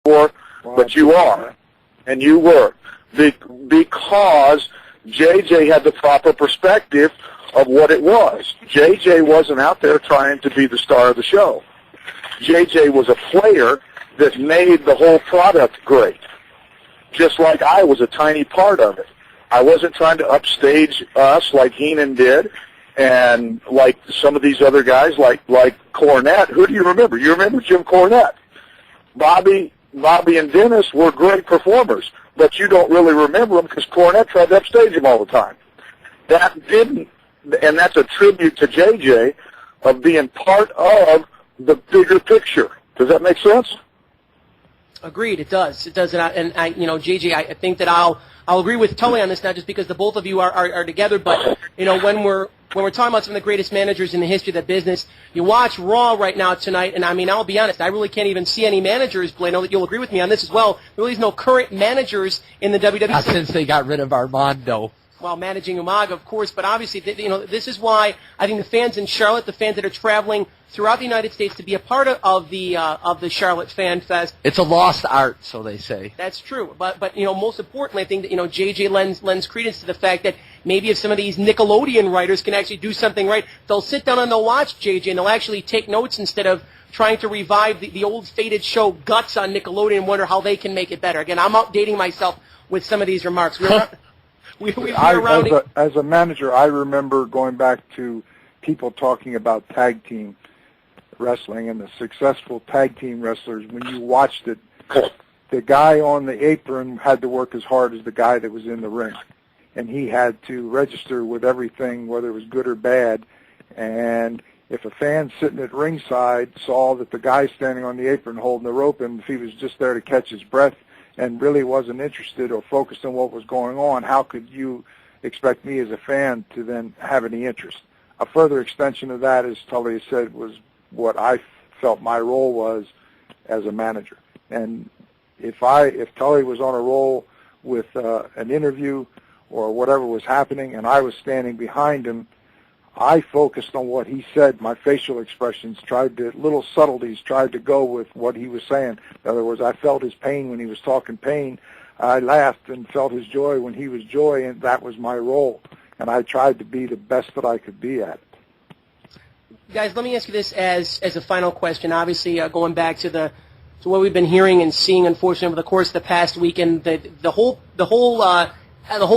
for, but you are, and you were, because JJ had the proper perspective of what it was. JJ wasn't out there trying to be the star of the show. JJ was a player that made the whole product great, just like I was a tiny part of it. I wasn't trying to upstage us like Heenan did, and like some of these other guys, like Cornette. Who do you remember? You remember Jim Cornette. Bobby and Dennis were great performers, but you don't really remember them because Cornette tried to upstage him all the time. That didn't, and that's a tribute to JJ of being part of the bigger picture. Does that make sense? Agreed, it does. It does, and JJ, I think that I'll agree with Tully on this, not just because the both of you are together, but when we're talking about some of the greatest managers in the history of the business, you watch Raw right now tonight, and I mean, I'll be honest, I really can't even see any managers. But I know that you'll agree with me on this as well. There really is no current managers in the WWE. Not since they got rid of Armando. While managing Umaga, of course, but obviously, this is why I think the fans in Charlotte, the fans that are traveling throughout the United States to be a part of the Charlotte Fan Fest. It's a lost art, so they say. That's true, but most importantly, I think that JJ lends credence to the fact that maybe if some of these Nickelodeon writers can actually do something right, they'll sit down and they'll watch JJ and they'll actually take notes instead of trying to revive the old faded show Guts on Nickelodeon and wonder how they can make it better. Again, I'm outdating myself with some of these remarks. As a manager, I remember going back to people talking about tag team wrestling and the successful tag team wrestlers. When you watched it, the guy on the apron had to work as hard as the guy that was in the ring. And he had to register with everything, whether it was good or bad. And if a fan sitting at ringside saw that the guy standing on the apron holding the rope, and if he was just there to catch his breath and really wasn't interested or focused on what was going on, how could you expect me as a fan to then have any interest? A further extension of that, as Tully said, was what I felt my role was as a manager. And if Tully was on a roll with an interview or whatever was happening and I was standing behind him, I focused on what he said. My facial expressions little subtleties tried to go with what he was saying. In other words, I felt his pain when he was talking pain. I laughed and felt his joy when he was joy, and that was my role. And I tried to be the best that I could be at it. Guys, let me ask you this as a final question. Obviously, going back to what we've been hearing and seeing, unfortunately, over the course of the past weekend, the whole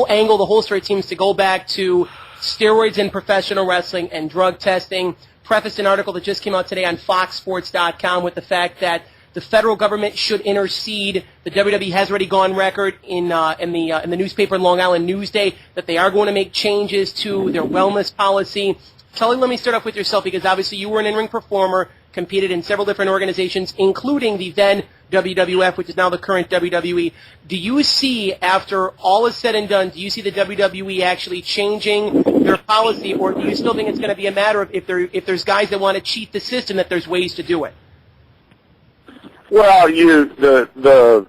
angle, the whole story seems to go back to steroids in professional wrestling and drug testing. Prefaced an article that just came out today on FoxSports.com with the fact that the federal government should intercede. The WWE has already gone record in the newspaper in Long Island Newsday that they are going to make changes to their wellness policy. Tully, let me start off with yourself because obviously you were an in-ring performer, competed in several different organizations, including the then WWF, which is now the current WWE. Do you see, after all is said and done, do you see the WWE actually changing their policy, or do you still think it's going to be a matter of if there's guys that want to cheat the system, that there's ways to do it? Well, the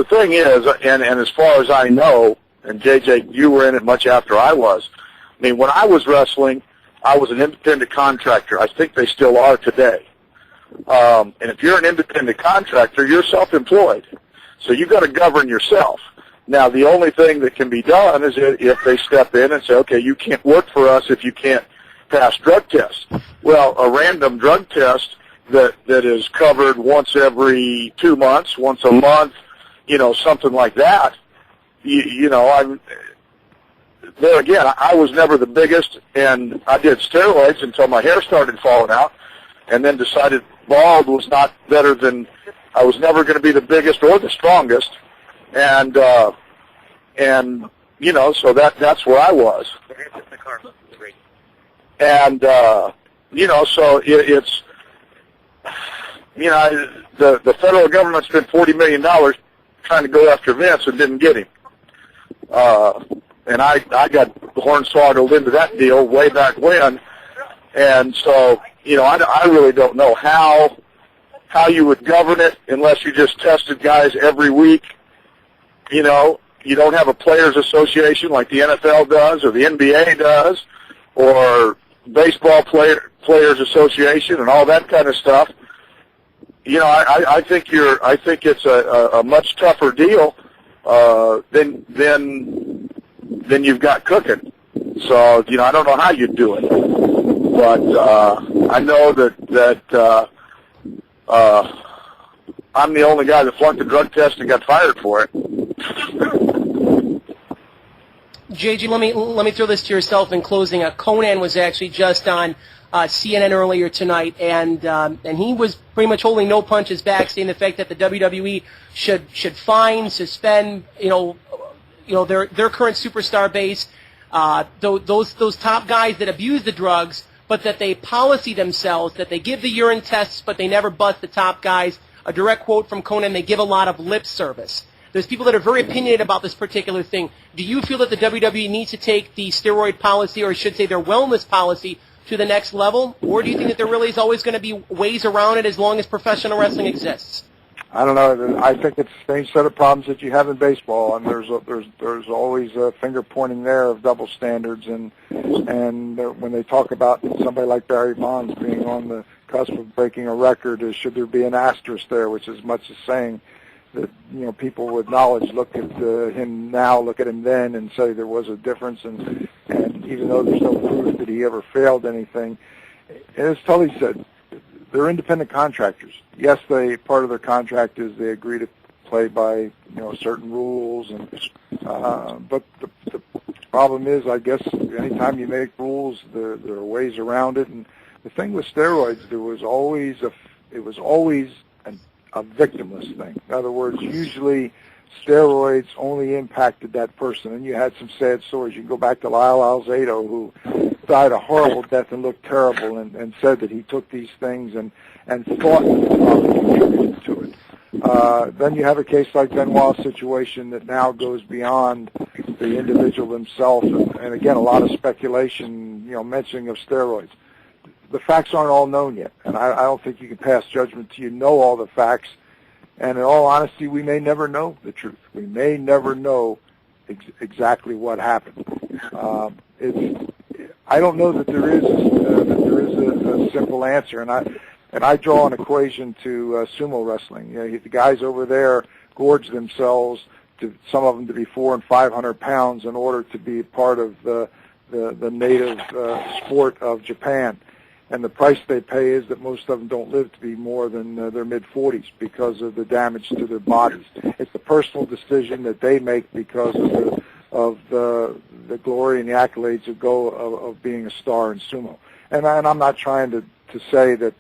thing is, and as far as I know, and JJ, you were in it much after I was. I mean, when I was wrestling, I was an independent contractor. I think they still are today. And if you're an independent contractor, you're self-employed. So you've got to govern yourself. Now, the only thing that can be done is if they step in and say, okay, you can't work for us if you can't pass drug tests. Well, a random drug test that is covered once every 2 months, once a month, something like that, there again, I was never the biggest, and I did steroids until my hair started falling out, and then decided bald was not better than, I was never going to be the biggest or the strongest, and so that's where I was. And, so it's, the federal government spent $40 million trying to go after Vince and didn't get him. And I got hornswoggled into that deal way back when. And so, I really don't know how you would govern it unless you just tested guys every week. You don't have a players association like the NFL does or the NBA does or baseball players association and all that kind of stuff. I think it's a much tougher deal than you've got cooking. So I don't know how you'd do it, but I know that I'm the only guy that flunked the drug test and got fired for it. JG, let me throw this to yourself in closing. Conan was actually just on CNN earlier tonight, and he was pretty much holding no punches back, saying the fact that the WWE should fine, suspend, their current superstar base, those top guys that abuse the drugs, but that they policy themselves, that they give the urine tests, but they never bust the top guys. A direct quote from Conan: they give a lot of lip service. There's people that are very opinionated about this particular thing. Do you feel that the WWE needs to take the steroid policy, or I should say their wellness policy, to the next level? Or do you think that there really is always going to be ways around it as long as professional wrestling exists? I don't know. I think it's the same set of problems that you have in baseball, and there's always a finger pointing there of double standards, and when they talk about somebody like Barry Bonds being on the cusp of breaking a record, should there be an asterisk there, which is much as saying that people with knowledge look at him now, look at him then, and say there was a difference, and even though there's no proof that he ever failed anything, as Tully said, they're independent contractors. Yes, part of their contract is they agree to play by certain rules, and but the problem is, I guess, anytime you make rules, there are ways around it. And the thing with steroids, it was always a victimless thing. In other words, usually steroids only impacted that person, and you had some sad stories. You can go back to Lyle Alzado, who died a horrible death and looked terrible, and said that he took these things and thought probably contributed to it. Then you have a case like Benoit's situation that now goes beyond the individual himself, and again, a lot of speculation, mentioning of steroids. The facts aren't all known yet, and I don't think you can pass judgment till you know all the facts. And in all honesty, we may never know the truth. We may never know exactly what happened. I don't know that there is a simple answer, and I draw an equation to sumo wrestling. The guys over there gorge themselves, some of them to be 400 and 500 pounds, in order to be part of the native sport of Japan. And the price they pay is that most of them don't live to be more than their mid-40s because of the damage to their bodies. It's a personal decision that they make because of the glory and the accolades of being a star in sumo. And I'm not trying to say that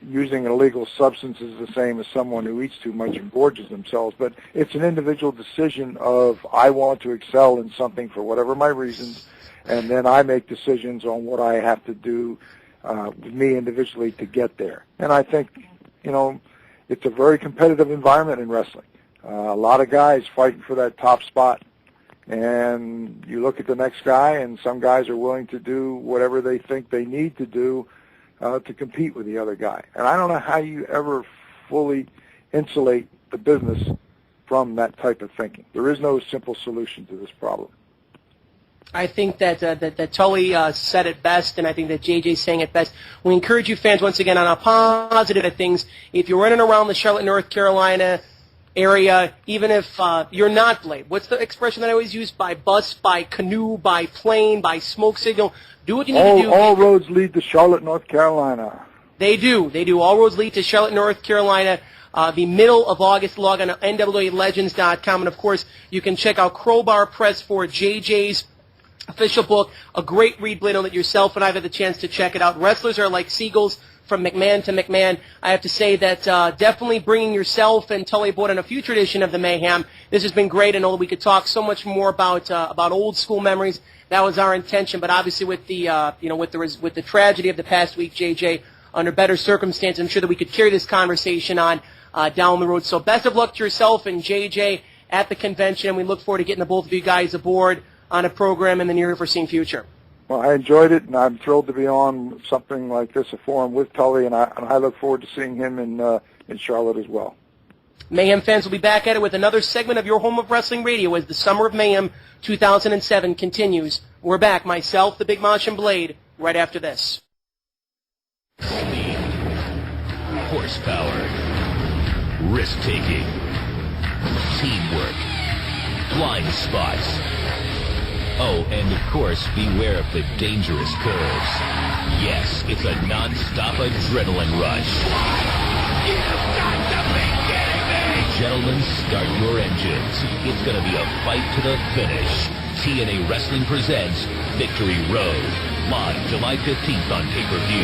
using an illegal substance is the same as someone who eats too much and gorges themselves, but it's an individual decision of, I want to excel in something for whatever my reasons, and then I make decisions on what I have to do me individually to get there. And I think, it's a very competitive environment in wrestling. A lot of guys fighting for that top spot. And you look at the next guy, and some guys are willing to do whatever they think they need to do to compete with the other guy. And I don't know how you ever fully insulate the business from that type of thinking. There is no simple solution to this problem. I think that Tully said it best, and I think that JJ's saying it best. We encourage you fans, once again, on a positive of things. If you're running around the Charlotte, North Carolina area, even if you're not Blade, what's the expression that I always use? By bus, by canoe, by plane, by smoke signal. Do what you need to do. All roads lead to Charlotte, North Carolina. They do. All roads lead to Charlotte, North Carolina. The middle of August, log on to NWALegends.com. And, of course, you can check out Crowbar Press for JJ's official book, a great read, Blade, that yourself and I have had the chance to check it out. Wrestlers are like seagulls from McMahon to McMahon. I have to say that definitely bringing yourself and Tully aboard on a future edition of the Mayhem. This has been great. I know that we could talk so much more about old school memories. That was our intention, but obviously with the with the tragedy of the past week, JJ, under better circumstances, I'm sure that we could carry this conversation on down the road. So best of luck to yourself and JJ at the convention, and we look forward to getting the both of you guys aboard on a program in the near foreseen future. Well, I enjoyed it, and I'm thrilled to be on something like this, a forum with Tully, and I look forward to seeing him in Charlotte as well. Mayhem fans will be back at it with another segment of your home of wrestling radio as the Summer of Mayhem 2007 continues. We're back, myself, the Big Mosh, and Blade, right after this. Horsepower. risk-taking, teamwork, blind spots. Oh, and of course, beware of the dangerous curves. Yes, it's a non-stop adrenaline rush. You've got to be kidding me! Gentlemen, start your engines. It's going to be a fight to the finish. TNA Wrestling presents Victory Road, live July 15th on pay-per-view.